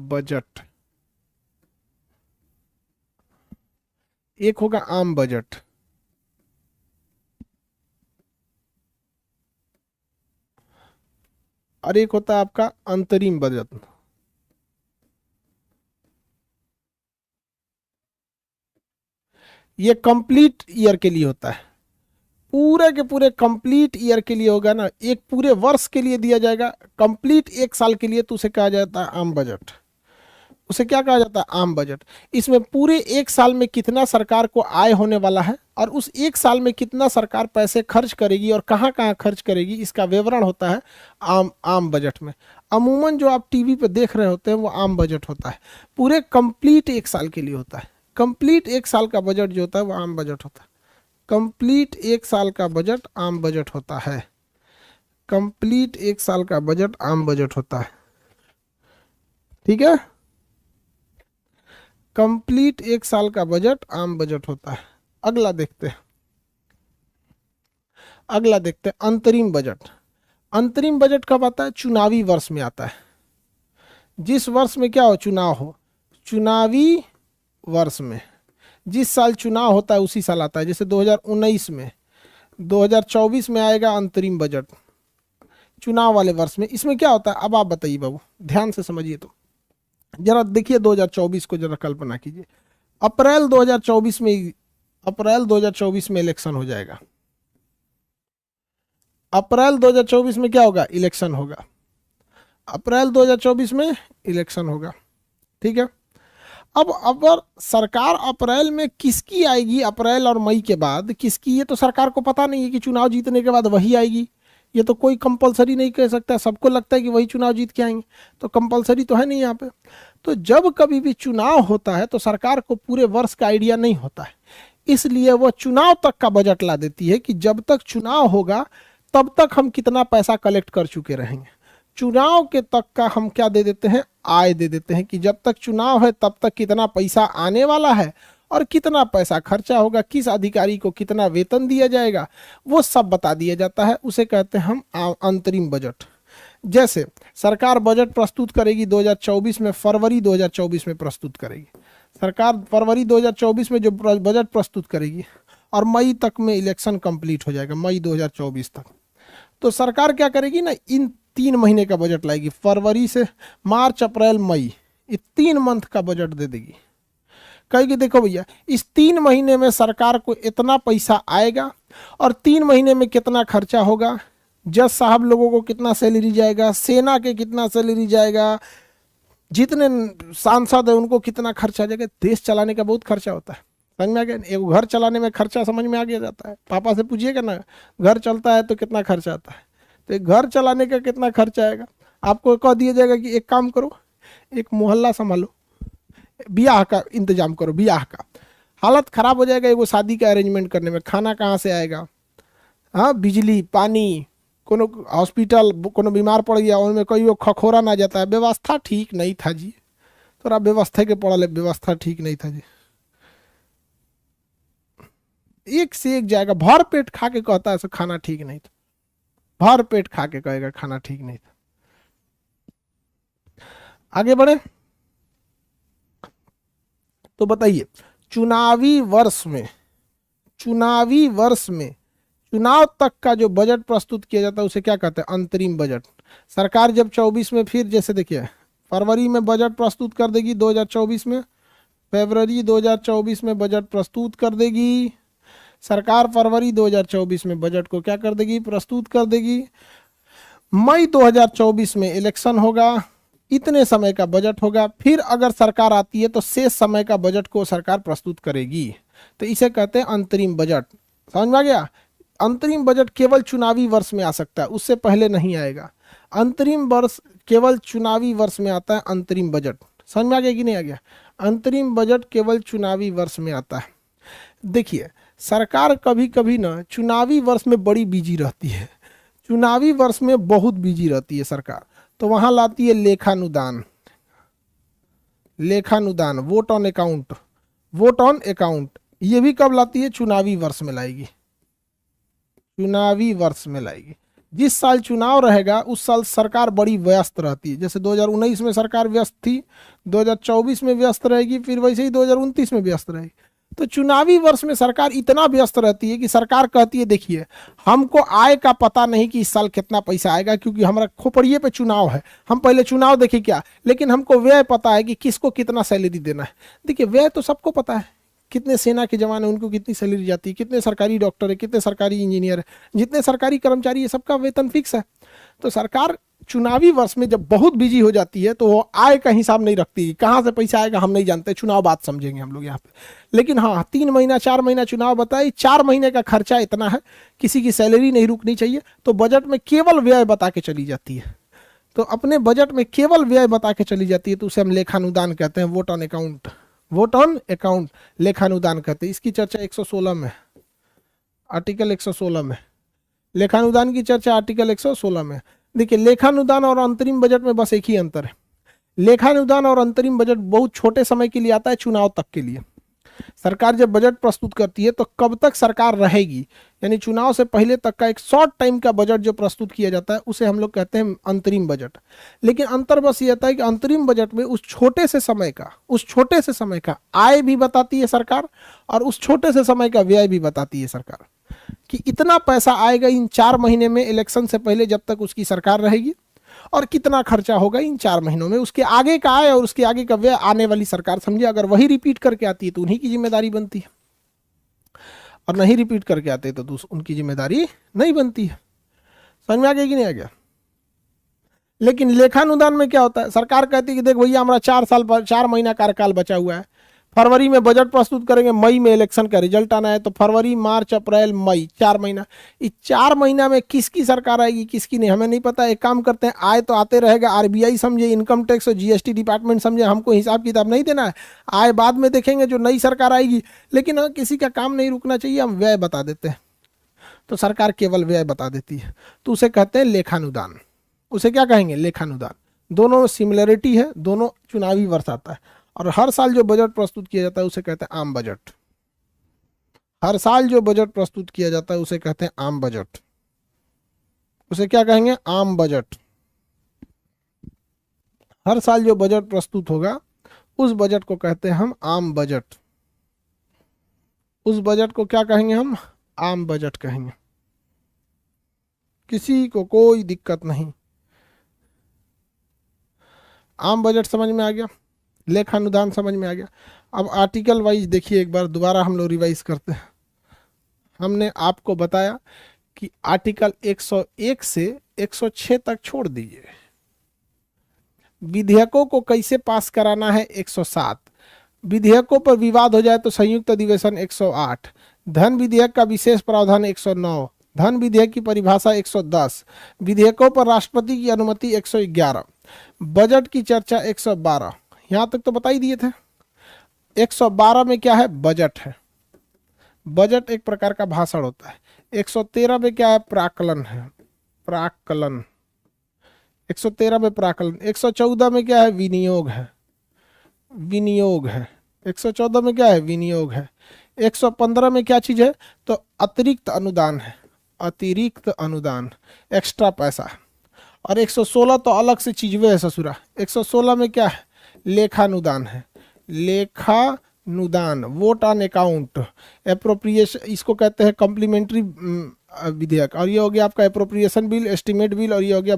Budget, एक होगा आम बजट। और एक होता है आपका अंतरिम बजट। ये कंप्लीट ईयर के लिए होता है, पूरे के पूरे कंप्लीट ईयर के लिए होगा ना, एक पूरे वर्ष के लिए दिया जाएगा, कंप्लीट एक साल के लिए, तो उसे कहा जाता है आम बजट। उसे क्या कहा जाता है? आम बजट। इसमें पूरे एक साल में कितना सरकार को आय होने वाला है और उस एक साल में कितना सरकार पैसे खर्च करेगी और कहाँ कहाँ खर्च करेगी, इसका विवरण होता है आम बजट में। अमूमन जो आप टीवी पे देख रहे होते हैं वो आम बजट होता है, पूरे कंप्लीट एक साल के लिए होता है। कंप्लीट एक साल का बजट जो होता है वो आम बजट होता है। कंप्लीट एक साल का बजट आम बजट होता है। कंप्लीट एक साल का बजट आम बजट होता है। ठीक है, कंप्लीट एक साल का बजट आम बजट होता है। अगला देखते हैं, अगला देखते हैं अंतरिम बजट। अंतरिम बजट कब आता है? चुनावी वर्ष में आता है। जिस वर्ष में क्या हो? चुनाव हो, चुनावी वर्ष में जिस साल चुनाव होता है उसी साल आता है। जैसे 2019 में, 2024 में आएगा अंतरिम बजट, चुनाव वाले वर्ष में। इसमें क्या होता है अब आप बताइए बाबू, ध्यान से समझिए। तो जरा देखिए 2024 को, जरा कल्पना कीजिए। अप्रैल 2024 में, अप्रैल 2024 में इलेक्शन हो जाएगा। अप्रैल 2024 में क्या होगा? इलेक्शन होगा। अप्रैल 2024 में इलेक्शन होगा। ठीक है, अब अगर सरकार अप्रैल में किसकी आएगी, अप्रैल और मई के बाद किसकी, ये तो सरकार को पता नहीं है कि चुनाव जीतने के बाद वही आएगी। ये तो कोई कंपलसरी नहीं कह सकता, सबको लगता है कि वही चुनाव जीत के आएंगे, तो कंपलसरी तो है नहीं यहाँ पे। तो जब कभी भी चुनाव होता है तो सरकार को पूरे वर्ष का आइडिया नहीं होता है, इसलिए वो चुनाव तक का बजट ला देती है कि जब तक चुनाव होगा तब तक हम कितना पैसा कलेक्ट कर चुके रहेंगे। चुनाव के तक का हम क्या दे देते हैं? आय दे देते हैं कि जब तक चुनाव है तब तक कितना पैसा आने वाला है और कितना पैसा खर्चा होगा, किस अधिकारी को कितना वेतन दिया जाएगा, वो सब बता दिया जाता है। उसे कहते हैं हम अंतरिम बजट। जैसे सरकार बजट प्रस्तुत करेगी 2024 में, फरवरी 2024 में प्रस्तुत करेगी सरकार, फरवरी 2024 में जो बजट प्रस्तुत करेगी और मई तक में इलेक्शन कंप्लीट हो जाएगा, मई 2024 तक। तो सरकार क्या करेगी ना, इन 3 महीने का बजट लाएगी, फरवरी से मार्च अप्रैल मई, ये 3 मंथ का बजट दे देगी। कहेगी देखो भैया इस 3 महीने में सरकार को इतना पैसा आएगा और 3 महीने में कितना खर्चा होगा, जज साहब लोगों को कितना सैलरी जाएगा, सेना के कितना सैलरी जाएगा, जितने सांसद है उनको कितना खर्चा जाएगा। देश चलाने का बहुत खर्चा होता है, समझ में आ गया? एक घर चलाने में खर्चा समझ में आ गया जाता है। पापा से पूछिएगा ना, घर चलता है तो कितना खर्चा आता है, तो एक घर चलाने का कितना खर्चा आएगा। आपको कह दिया जाएगा कि एक काम करो, एक मोहल्ला संभालो, ब्याह का इंतजाम करो, ब्याह का हालत खराब हो जाएगा, एगो शादी का अरेंजमेंट करने में खाना कहाँ से आएगा, हाँ बिजली पानी, कोनो हॉस्पिटल कोनो बीमार पड़ गया उनमें कोई खखोरा ना जाता है, व्यवस्था ठीक नहीं था जी, थोड़ा व्यवस्था के पड़ल, व्यवस्था ठीक नहीं था जी। एक से एक जाएगा, भर पेट खा के कहता है खाना ठीक नहीं था, भर पेट खा के कहेगा खाना ठीक नहीं था। आगे बढ़े तो बताइए, चुनावी वर्ष में, चुनावी वर्ष में चुनाव तक का जो बजट प्रस्तुत किया जाता है उसे क्या कहते हैं? अंतरिम बजट। सरकार जब 24 में, फिर जैसे देखिए फरवरी में बजट प्रस्तुत कर देगी 2024 में, फरवरी 2024 में बजट प्रस्तुत कर देगी सरकार, फरवरी 2024 में बजट को क्या कर देगी? प्रस्तुत कर देगी। मई 2024 में इलेक्शन होगा, इतने समय का बजट होगा, फिर अगर सरकार आती है तो शेष समय का बजट को सरकार प्रस्तुत करेगी, तो इसे कहते हैं अंतरिम बजट। समझ में आ गया? अंतरिम बजट केवल चुनावी वर्ष में आ सकता है, उससे पहले नहीं आएगा। अंतरिम वर्ष केवल चुनावी वर्ष में आता है अंतरिम बजट। समझ में आ गया कि नहीं आ गया? अंतरिम बजट केवल चुनावी वर्ष में आता है। देखिए सरकार कभी कभी ना चुनावी वर्ष में बड़ी बिजी रहती है, चुनावी वर्ष में बहुत बिजी रहती है सरकार, तो वहां लाती है लेखानुदान, लेखानुदान, vote on account, vote on account. ये भी कब लाती है? चुनावी वर्ष में लाएगी, चुनावी वर्ष में लाएगी। जिस साल चुनाव रहेगा उस साल सरकार बड़ी व्यस्त रहती है। जैसे 2019 में सरकार व्यस्त थी, 2024 में व्यस्त रहेगी, फिर वैसे ही 2029 में व्यस्त रहेगी। तो चुनावी वर्ष में सरकार इतना व्यस्त रहती है कि सरकार कहती है देखिए हमको आय का पता नहीं कि इस साल कितना पैसा आएगा, क्योंकि हमारा खोपड़िए पे चुनाव है, हम पहले चुनाव देखें क्या, लेकिन हमको व्यय पता है कि किसको कितना सैलरी देना है। देखिए व्यय तो सबको पता है, कितने सेना के जवान है उनको कितनी सैलरी जाती है, कितने सरकारी डॉक्टर है, कितने सरकारी इंजीनियर है, जितने सरकारी कर्मचारी है सबका वेतन फिक्स है। तो सरकार चुनावी वर्ष में जब बहुत बिजी हो जाती है तो वो आय का हिसाब नहीं रखती, कहाँ से पैसा आएगा हम नहीं जानते, चुनाव बात समझेंगे हम लोग यहाँ पे। लेकिन हाँ 3 महीना 4 महीना चुनाव बताए, 4 महीने का खर्चा इतना है, किसी की सैलरी नहीं रुकनी चाहिए, तो बजट में केवल व्यय बता के चली जाती है। तो अपने बजट में केवल व्यय बता के चली जाती है तो उसे हम लेखानुदान कहते हैं, vote on account, vote on account लेखानुदान कहते हैं। इसकी चर्चा 116 में, आर्टिकल 116 में, लेखानुदान की चर्चा आर्टिकल 116 में। देखिए लेखानुदान और अंतरिम बजट में बस एक ही अंतर है, लेखानुदान और अंतरिम बजट बहुत छोटे समय के लिए आता है, चुनाव तक के लिए। सरकार जब बजट प्रस्तुत करती है तो कब तक सरकार रहेगी, यानी चुनाव से पहले तक का एक शॉर्ट टाइम का बजट जो प्रस्तुत किया जाता है उसे हम लोग कहते हैं अंतरिम बजट। लेकिन अंतर बस ये आता है कि अंतरिम बजट में उस छोटे से समय का आय भी बताती है सरकार, और उस छोटे से समय का व्यय भी बताती है सरकार, कि इतना पैसा आएगा इन 4 महीने में इलेक्शन से पहले जब तक उसकी सरकार रहेगी, और कितना खर्चा होगा इन 4 महीनों में, उसके आगे का आय और उसके आगे का व्यय आने वाली सरकार समझे। अगर वही रिपीट करके आती है तो उन्हीं की जिम्मेदारी बनती है, और नहीं रिपीट करके आते तो उनकी जिम्मेदारी नहीं बनती है। समझ में आ गया कि नहीं आ गया? लेकिन लेखानुदान में क्या होता है, सरकार कहती है कि देख भैया हमारा 4 महीना कार्यकाल बचा हुआ है, फरवरी में बजट प्रस्तुत करेंगे, मई में इलेक्शन का रिजल्ट आना है, तो फरवरी मार्च अप्रैल मई 4 महीना, इस 4 महीना में किसकी सरकार आएगी किसकी नहीं हमें नहीं पता। एक काम करते हैं, आय तो आते रहेगा, आरबीआई समझे, इनकम टैक्स और जीएसटी डिपार्टमेंट समझे, हमको हिसाब किताब नहीं देना है, आय बाद में देखेंगे जो नई सरकार आएगी। लेकिन हाँ किसी का काम नहीं रुकना चाहिए, हम व्यय बता देते हैं, तो सरकार केवल व्यय बता देती है, तो उसे कहते हैं लेखानुदान। उसे क्या कहेंगे? लेखानुदान। दोनों में सिमिलरिटी है, दोनों चुनावी वर्ष आता है। और हर साल जो बजट प्रस्तुत किया जाता है उसे कहते हैं आम बजट। हर साल जो बजट प्रस्तुत किया जाता है उसे कहते हैं आम बजट। उसे क्या कहेंगे? आम बजट। हर साल जो बजट प्रस्तुत होगा उस बजट को कहते हैं हम आम बजट। उस बजट को क्या कहेंगे हम? आम बजट कहेंगे। किसी को कोई दिक्कत नहीं। आम बजट समझ में आ गया, लेखानुदान समझ में आ गया। अब आर्टिकल वाइज देखिए, एक बार दोबारा हम लोग रिवाइज करते हैं। हमने आपको बताया कि आर्टिकल 101 से 106 तक छोड़ दीजिए। विधेयकों को कैसे पास कराना है 107, विधेयकों पर विवाद हो जाए तो संयुक्त अधिवेशन 108, धन विधेयक का विशेष प्रावधान 109, धन विधेयक की परिभाषा 110, विधेयकों पर राष्ट्रपति की अनुमति 111, बजट की चर्चा 112। यहां तक तो बता ही दिए थे। 112 में क्या है? बजट है। बजट एक प्रकार का भाषण होता है। 113 में क्या है? प्राक्कलन है, प्राक्कलन। 113 में प्राक्कलन। 114 में क्या है? विनियोग है, विनियोग है। 114 में क्या है? विनियोग है। 115 में क्या चीज है? तो अतिरिक्त अनुदान है, अतिरिक्त अनुदान, एक्स्ट्रा पैसा। और 116 तो अलग से चीज वे है ससुरा। 116 में क्या है? लेखानुदान है, लेखानुदान, वोट ऑन अकाउंट, एप्रोप्रिएशन, इसको कहते हैं कॉम्प्लीमेंट्री विधेयक। और ये हो गया आपका एप्रोप्रिएशन बिल, एस्टिमेट बिल, और ये हो गया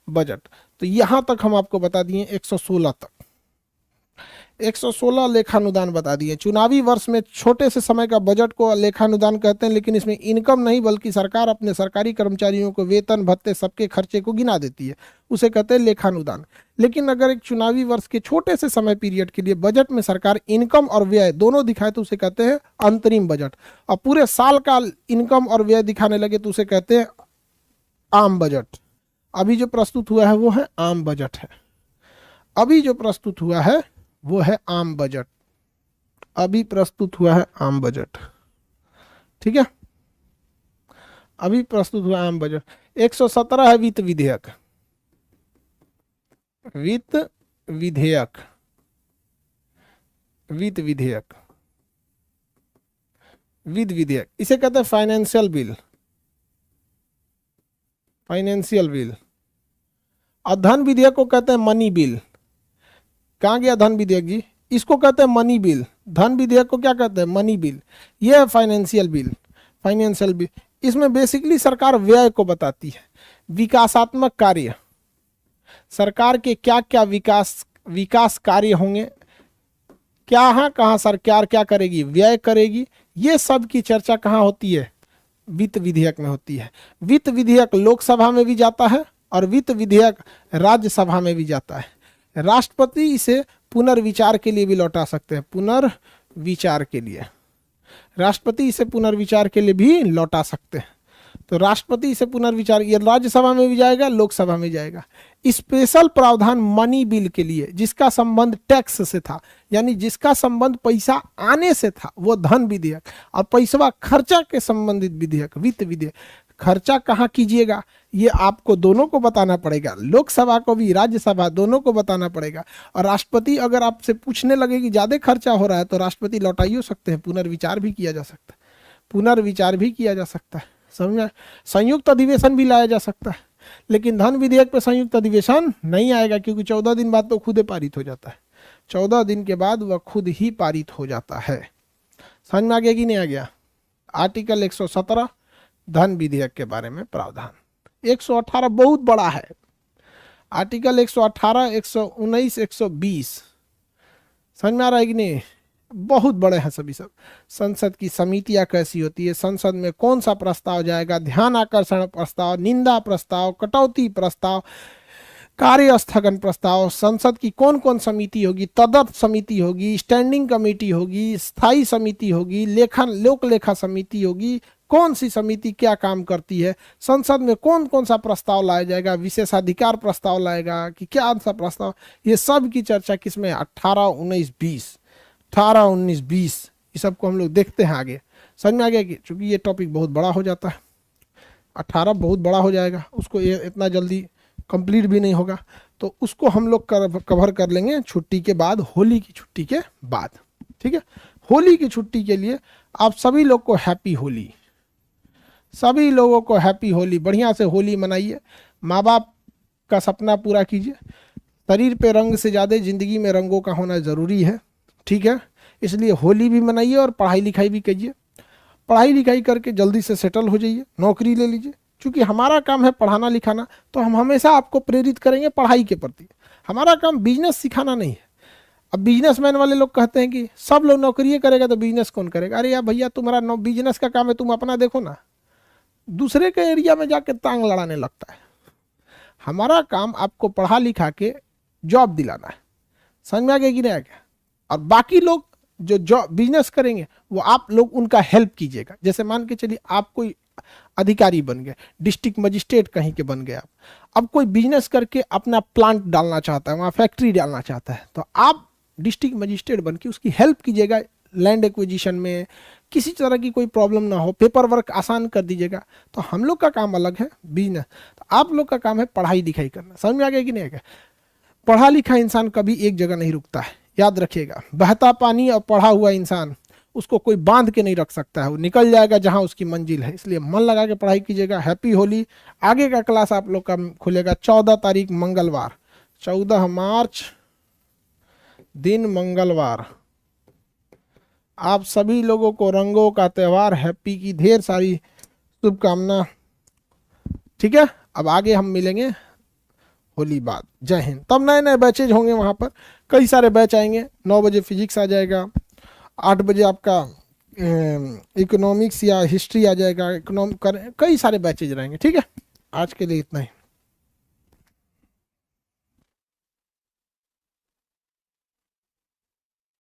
बजट। तो यहां तक हम आपको बता दिए 116 तक। 116 लेखानुदान बता दिए। चुनावी वर्ष में छोटे से समय का बजट को लेखानुदान कहते हैं, लेकिन इसमें इनकम नहीं बल्कि सरकार अपने सरकारी कर्मचारियों को वेतन भत्ते सबके खर्चे को गिना देती है, उसे कहते हैं लेखानुदान। लेकिन अगर एक चुनावी वर्ष के छोटे से समय पीरियड के लिए बजट में सरकार इनकम और व्यय दोनों दिखाए तो उसे कहते हैं अंतरिम बजट। और पूरे साल का इनकम और व्यय दिखाने लगे तो उसे कहते हैं आम बजट। अभी जो प्रस्तुत हुआ है वो है आम बजट है। अभी जो प्रस्तुत हुआ है वो है आम बजट। अभी प्रस्तुत हुआ है आम बजट, ठीक है। अभी प्रस्तुत हुआ आम बजट। 117 है वित्त विधेयक। वित्त विधेयक, वित्त विधेयक, वित्त विधेयक, इसे कहते हैं फाइनेंशियल बिल। Financial bill. और धन विधेयक को कहते हैं मनी बिल। कहाँ गया धन विधेयक जी? इसको कहते हैं मनी बिल। धन विधेयक को क्या कहते हैं? Money bill. ये है फाइनेंशियल बिल। फाइनेंशियल बिल इसमें बेसिकली सरकार व्यय को बताती है, विकासात्मक कार्य, सरकार के क्या क्या विकास कार्य होंगे, कहाँ सरकार क्या करेगी, व्यय करेगी, ये सब की चर्चा कहाँ होती है? वित्त विधेयक में होती है। वित्त विधेयक लोकसभा में भी जाता है और वित्त विधेयक राज्यसभा में भी जाता है। राष्ट्रपति इसे पुनर्विचार के लिए भी लौटा सकते हैं, पुनर्विचार के लिए राष्ट्रपति इसे पुनर्विचार के लिए भी लौटा सकते हैं। तो राष्ट्रपति इसे पुनर्विचार, ये राज्यसभा में भी जाएगा, लोकसभा में जाएगा। स्पेशल प्रावधान मनी बिल के लिए, जिसका संबंध टैक्स से था, यानी जिसका संबंध पैसा आने से था, वो धन विधेयक। और पैसा खर्चा के संबंधित विधेयक वित्त विधेयक। खर्चा कहाँ कीजिएगा ये आपको दोनों को बताना पड़ेगा, लोकसभा को भी राज्यसभा दोनों को बताना पड़ेगा। और राष्ट्रपति अगर आपसे पूछने लगे कि ज़्यादा खर्चा हो रहा है तो राष्ट्रपति लौटाइयो सकते हैं, पुनर्विचार भी किया जा सकता है, पुनर्विचार भी किया जा सकता है, समझ में? संयुक्त अधिवेशन भी लाया जा सकता है, लेकिन धन विधेयक पे संयुक्त अधिवेशन नहीं आएगा क्योंकि 14 दिन बाद तो खुद पारित हो जाता है। 14 दिन के बाद वह खुद ही पारित हो जाता है। समझ में आ गया कि नहीं आ गया? आर्टिकल 117 धन विधेयक के बारे में प्रावधान। 118 बहुत बड़ा है। आर्टिकल 118, 119, 120 समझ में आ रहा है कि नहीं? बहुत बड़े हैं सभी सब। संसद की समितियां कैसी होती है, संसद में कौन सा प्रस्ताव जाएगा, ध्यान आकर्षण प्रस्ताव, निंदा प्रस्ताव, कटौती प्रस्ताव, कार्य स्थगन प्रस्ताव, संसद की कौन कौन समिति होगी, तदर्थ समिति होगी, स्टैंडिंग कमेटी होगी, स्थायी समिति होगी, लोक लेखा समिति होगी, कौन सी समिति क्या काम करती है, संसद में कौन कौन सा प्रस्ताव लाया जाएगा, विशेषाधिकार प्रस्ताव लाएगा कि क्या सा प्रस्ताव, ये सब की चर्चा किसमें? 18, 19, 20 18, 19, 20 ये सब को हम लोग देखते हैं आगे। समझ में आ गया कि चूंकि ये टॉपिक बहुत बड़ा हो जाता है, 18 बहुत बड़ा हो जाएगा, उसको ये इतना जल्दी कंप्लीट भी नहीं होगा, तो उसको हम लोग कवर कर लेंगे छुट्टी के बाद, होली की छुट्टी के बाद। ठीक है, होली की छुट्टी के लिए आप सभी लोग को हैप्पी होली, सभी लोगों को हैप्पी होली। बढ़िया से होली मनाइए, माँ बाप का सपना पूरा कीजिए। शरीर पे रंग से ज़्यादा ज़िंदगी में रंगों का होना ज़रूरी है। ठीक है, इसलिए होली भी मनाइए और पढ़ाई लिखाई भी कीजिए। पढ़ाई लिखाई करके जल्दी से सेटल हो जाइए, नौकरी ले लीजिए। क्योंकि हमारा काम है पढ़ाना लिखाना, तो हम हमेशा आपको प्रेरित करेंगे पढ़ाई के प्रति। हमारा काम बिजनेस सिखाना नहीं है। अब बिजनेसमैन वाले लोग कहते हैं कि सब लोग नौकरी करेगा तो बिजनेस कौन करेगा? अरे यार भैया, तुम्हारा बिजनेस का काम है, तुम अपना देखो ना, दूसरे के एरिया में जाके टांग लड़ाने लगता है। हमारा काम आपको पढ़ा लिखा के जॉब दिलाना है। समझ में आ गया कि नहीं आ गया? और बाकी लोग जो जॉब बिजनेस करेंगे वो आप लोग उनका हेल्प कीजिएगा। जैसे मान के चलिए आप कोई अधिकारी बन गए, डिस्ट्रिक्ट मजिस्ट्रेट कहीं के बन गए आप, अब कोई बिजनेस करके अपना प्लांट डालना चाहता है, वहाँ फैक्ट्री डालना चाहता है, तो आप डिस्ट्रिक्ट मजिस्ट्रेट बन के उसकी हेल्प कीजिएगा। लैंड एक्विजिशन में किसी तरह की कोई प्रॉब्लम ना हो, पेपर वर्क आसान कर दीजिएगा। तो हम लोग का काम अलग है बिजनेस, तो आप लोग का काम है पढ़ाई लिखाई करना। समझ में आ गया कि नहीं आ गया? पढ़ा लिखा इंसान कभी एक जगह नहीं रुकता है, याद रखिएगा। बहता पानी और पढ़ा हुआ इंसान, उसको कोई बांध के नहीं रख सकता है, वो निकल जाएगा जहां उसकी मंजिल है। इसलिए मन लगा के पढ़ाई कीजिएगा। हैप्पी होली। आगे का क्लास आप लोग का खुलेगा 14 तारीख मंगलवार, 14 मार्च दिन मंगलवार। आप सभी लोगों को रंगों का त्यौहार हैप्पी की ढेर सारी शुभकामना। ठीक है, अब आगे हम मिलेंगे होली बाद। जय हिंद। तब नए नए बैचेज होंगे, वहाँ पर कई सारे बैच आएंगे। 9 बजे फिजिक्स आ जाएगा, 8 बजे आपका इकोनॉमिक्स या हिस्ट्री आ जाएगा, कई सारे बैचेज रहेंगे। ठीक है, आज के लिए इतना ही।